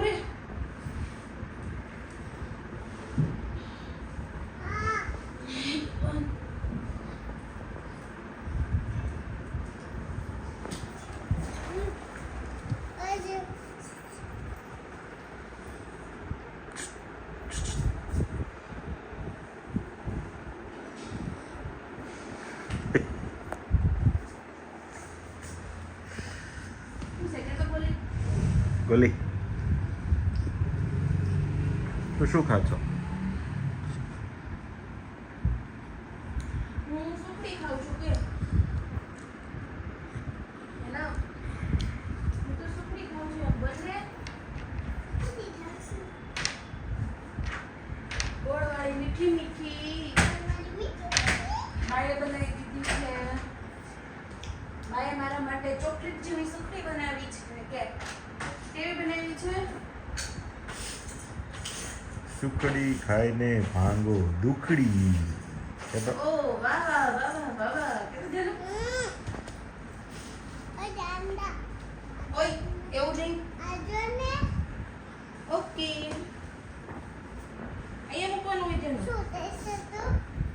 રે ગોલી તું શું ખાશો? હું સુખડી ખાઉં છું કે હેલો હું તો સુખડી ખાઉં છું બંને ગોળવાળી મીઠી મીઠી બાએ બનાવી દીધી છે બાએ મારા માટે ચોકલેટ જેવી સુખડી બનાવી છે કે કેવી બનાવી છે સુખડી ખાઈને ભાંગો દુખડી કે તો ઓ વાહ વાહ વાહ વાહ વાહ કેટલું ધ્યાન ઓય એવું નહીં ઓકે અહીંયા મૂકવાનું હોય તેનું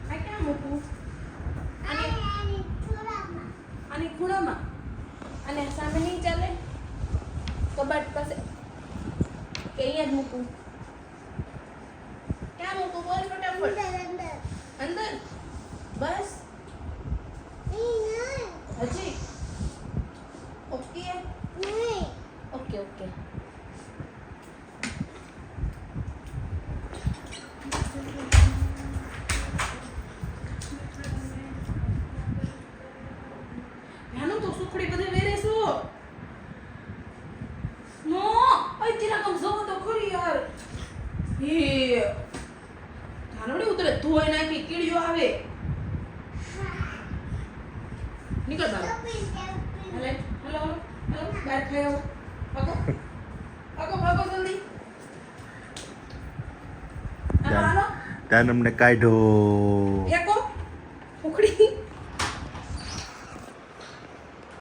આ ક્યાં મૂકવું આની ખૂણામાં અને સામે નહીં ચાલે કબાટ પાસે કે અહીંયા જ મૂકવું ક્યાં મૂકવું બોલ ફટાફટ અંદર બસ હજી ઓકે ઓકે ઓકે નાનું તો સુખડી બધે વેરેશું નો ઓય તેરા કમ જો તો ખરી યાર એ ધાનોડી ઉતરે ધોઈ નાખી કીડીઓ આવે નીકળ બાર હલે હેલો હેલો બાર ખાયો ભાગો ભાગો ભાગો જલ્દી હાલો હાલો ત્યાં અમને કાઢો એક